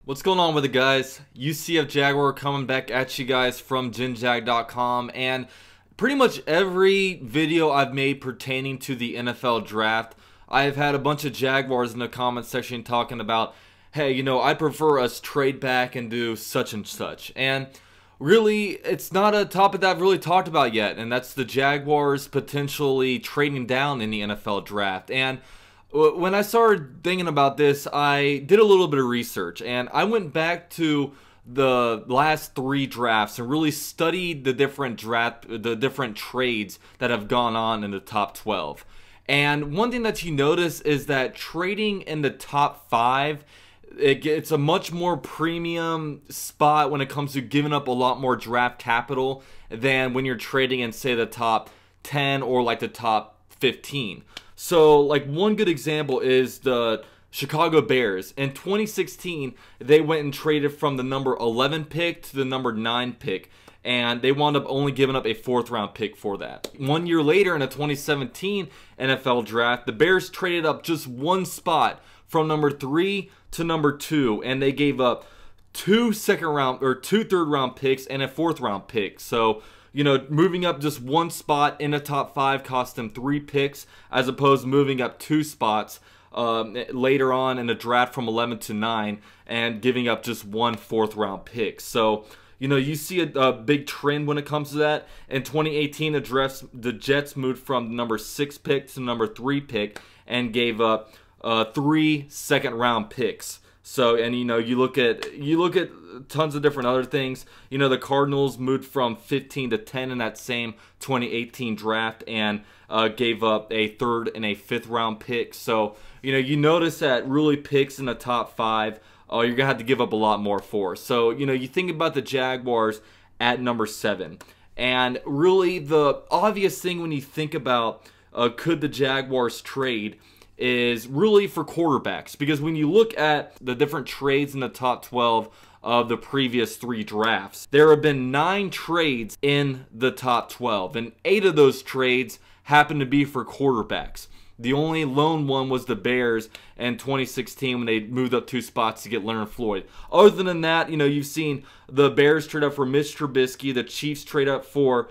What's going on with it, guys? UCF Jaguar coming back at you guys from GenJag.com, and pretty much every video I've made pertaining to the NFL draft, I've had a bunch of Jaguars in the comment section talking about, hey, I prefer us trade back and do such and such. And really, it's not a topic that I've really talked about yet, and that's the Jaguars potentially trading down in the NFL draft. And when I started thinking about this, I did a little bit of research, and I went back to the last 3 drafts and really studied the different trades that have gone on in the top 12. And one thing that you notice is that trading in the top 5, it's a much more premium spot when it comes to giving up a lot more draft capital than when you're trading in, say, the top 10 or like the top 15. So, like, one good example is the Chicago Bears. In 2016, they went and traded from the number 11 pick to the number 9 pick, and they wound up only giving up a 4th round pick for that. 1 year later, in the 2017 NFL draft, the Bears traded up just one spot from number 3 to number 2, and they gave up 2 third round picks and a 4th round pick. So, moving up just one spot in the top 5 cost them 3 picks, as opposed to moving up 2 spots later on in the draft from 11 to 9 and giving up just 1 4th round pick. So, you see a big trend when it comes to that. In 2018, the Jets moved from the number 6 pick to the number 3 pick and gave up 3 second round picks. So, and you look at tons of different other things. The Cardinals moved from 15 to 10 in that same 2018 draft and gave up a 3rd and a 5th round pick. So, you notice that really picks in the top 5, you're going to have to give up a lot more for. So, you think about the Jaguars at number 7. And really the obvious thing when you think about could the Jaguars trade is really for quarterbacks, because when you look at the different trades in the top 12 of the previous 3 drafts, there have been 9 trades in the top 12, and 8 of those trades happen to be for quarterbacks. The only lone one was the Bears in 2016 when they moved up 2 spots to get Leonard Floyd. Other than that, you've seen the Bears trade up for Mitch Trubisky, the Chiefs trade up for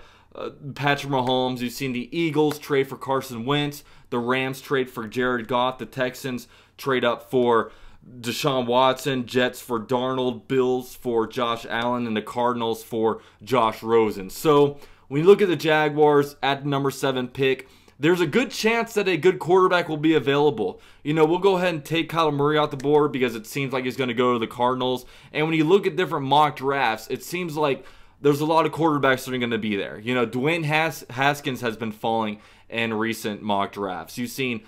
Patrick Mahomes. You've seen the Eagles trade for Carson Wentz, the Rams trade for Jared Goff, the Texans trade up for Deshaun Watson, Jets for Darnold, Bills for Josh Allen, and the Cardinals for Josh Rosen. So when you look at the Jaguars at the number 7 pick, there's a good chance that a good quarterback will be available. We'll go ahead and take Kyler Murray out the board because it seems like he's going to go to the Cardinals. And when you look at different mock drafts, it seems like there's a lot of quarterbacks that are going to be there. Dwayne Haskins has been falling in recent mock drafts. You've seen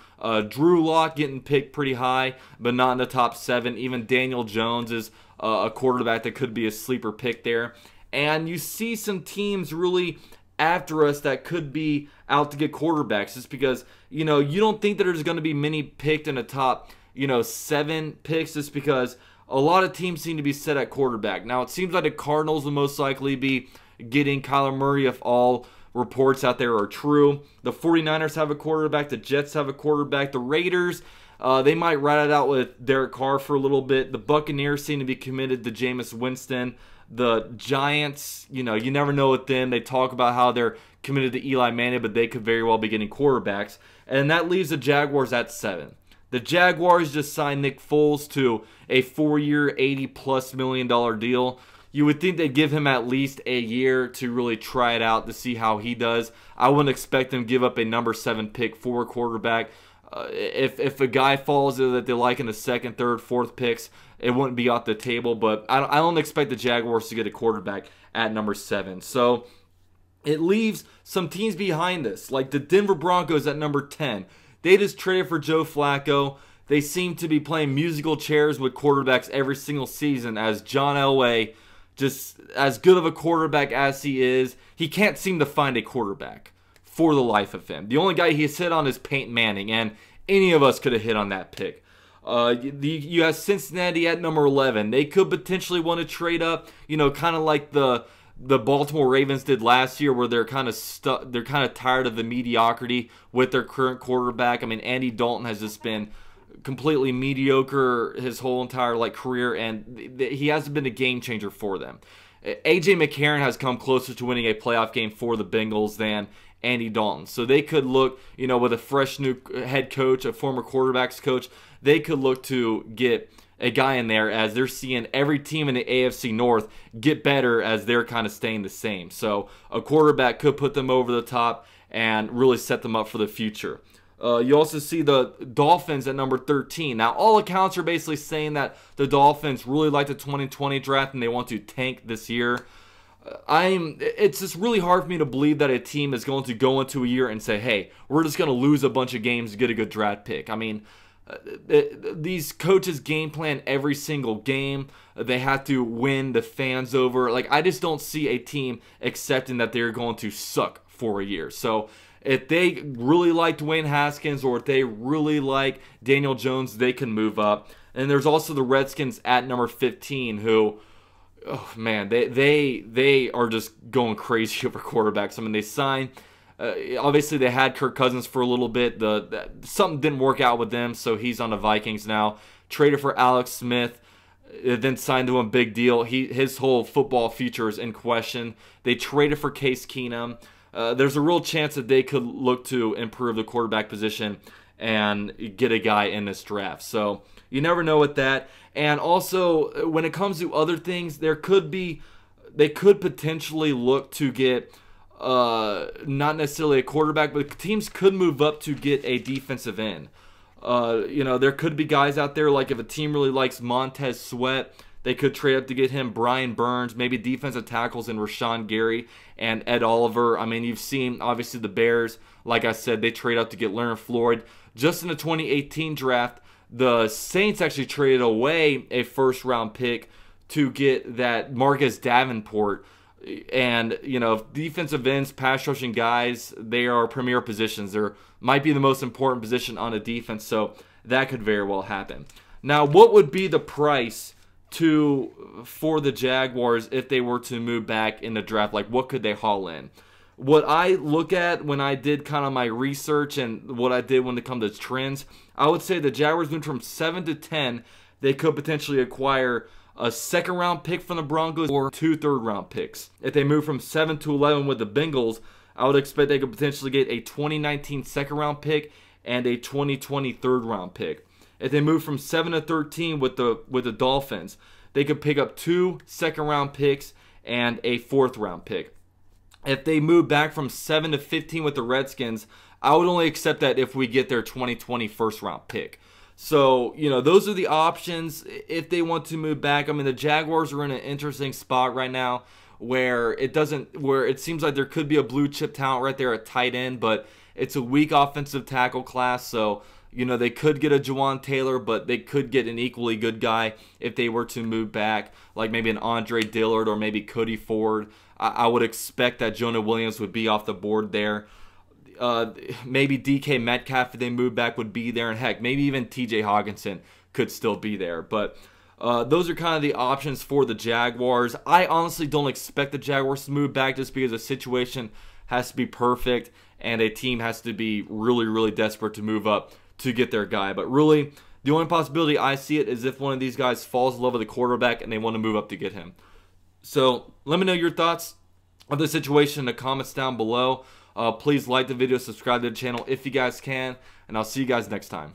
Drew Lock getting picked pretty high, but not in the top 7. Even Daniel Jones is a quarterback that could be a sleeper pick there. And you see some teams really after us that could be out to get quarterbacks, just because, you don't think that there's going to be many picked in the top, 7 picks, just because a lot of teams seem to be set at quarterback. Now, it seems like the Cardinals will most likely be getting Kyler Murray if all reports out there are true. The 49ers have a quarterback. The Jets have a quarterback. The Raiders, they might ride it out with Derek Carr for a little bit. The Buccaneers seem to be committed to Jameis Winston. The Giants, you never know with them. They talk about how they're committed to Eli Manning, but they could very well be getting quarterbacks. And that leaves the Jaguars at 7. The Jaguars just signed Nick Foles to a 4-year, $80+ million deal. You would think they'd give him at least a year to really try it out to see how he does. I wouldn't expect them to give up a number 7 pick for a quarterback. If a guy falls that they like in the 2nd, 3rd, 4th picks, it wouldn't be off the table. But I don't expect the Jaguars to get a quarterback at number 7. So it leaves some teams behind this, like the Denver Broncos at number 10. They just traded for Joe Flacco. They seem to be playing musical chairs with quarterbacks every single season, as John Elway, just as good of a quarterback as he is, he can't seem to find a quarterback for the life of him. The only guy he's hit on is Peyton Manning, and any of us could have hit on that pick. You have Cincinnati at number 11. They could potentially want to trade up, kind of like the Baltimore Ravens did last year, where they're kind of tired of the mediocrity with their current quarterback. I mean, Andy Dalton has just been completely mediocre his whole entire career, and he hasn't been a game changer for them. AJ McCarron has come closer to winning a playoff game for the Bengals than Andy Dalton. So they could look, with a fresh new head coach, a former quarterbacks coach, they could look to get a guy in there, as they're seeing every team in the AFC North get better as they're kind of staying the same. So a quarterback could put them over the top and really set them up for the future. You also see the Dolphins at number 13. Now, all accounts are basically saying that the Dolphins really like the 2020 draft and they want to tank this year. It's just really hard for me to believe that a team is going to go into a year and say, hey, we're just going to lose a bunch of games to get a good draft pick. I mean, these coaches game plan every single game. They have to win the fans over. I just don't see a team accepting that they're going to suck for a year. So if they really like Dwayne Haskins or if they really like Daniel Jones, they can move up. And there's also the Redskins at number 15 who, oh man, they are just going crazy over quarterbacks. I mean, they signed, obviously they had Kirk Cousins for a little bit. Something didn't work out with them, so he's on the Vikings now. Traded for Alex Smith, then signed to him a big deal. His whole football future is in question. They traded for Case Keenum. There's a real chance that they could look to improve the quarterback position and get a guy in this draft. So you never know with that. And also, when it comes to other things, they could potentially look to get not necessarily a quarterback, but teams could move up to get a defensive end. There could be guys out there, like if a team really likes Montez Sweat, they could trade up to get him. Brian Burns, maybe defensive tackles in Rashawn Gary and Ed Oliver. I mean, you've seen, obviously, the Bears. Like I said, they trade up to get Leonard Floyd. Just in the 2018 draft, the Saints actually traded away a first-round pick to get that Marcus Davenport. And, defensive ends, pass rushing guys, they are premier positions. They might be the most important position on a defense, so that could very well happen. Now, what would be the price for the Jaguars if they were to move back in the draft? What could they haul in? What I look at when I did kind of my research and what I did when it comes to trends, I would say the Jaguars moved from 7 to 10. They could potentially acquire a second-round pick from the Broncos or 2 third-round picks. If they move from 7 to 11 with the Bengals, I would expect they could potentially get a 2019 second-round pick and a 2020 third-round pick. If they move from 7 to 13 with the Dolphins, they could pick up 2 second-round picks and a 4th-round pick. If they move back from 7 to 15 with the Redskins, I would only accept that if we get their 2020 first-round pick. So, those are the options if they want to move back. I mean, the Jaguars are in an interesting spot right now where it seems like there could be a blue chip talent right there at tight end, but it's a weak offensive tackle class. So, they could get a Jawan Taylor, but they could get an equally good guy if they were to move back, like maybe an Andre Dillard or maybe Cody Ford. I would expect that Jonah Williams would be off the board there. Maybe DK Metcalf, if they move back, would be there. And heck, maybe even TJ Hawkinson could still be there. But those are kind of the options for the Jaguars. I honestly don't expect the Jaguars to move back just because the situation has to be perfect and a team has to be really, really desperate to move up to get their guy. But really, the only possibility I see it is if one of these guys falls in love with the quarterback and they want to move up to get him. So let me know your thoughts of the situation in the comments down below. Please like the video, subscribe to the channel if you guys can, and I'll see you guys next time.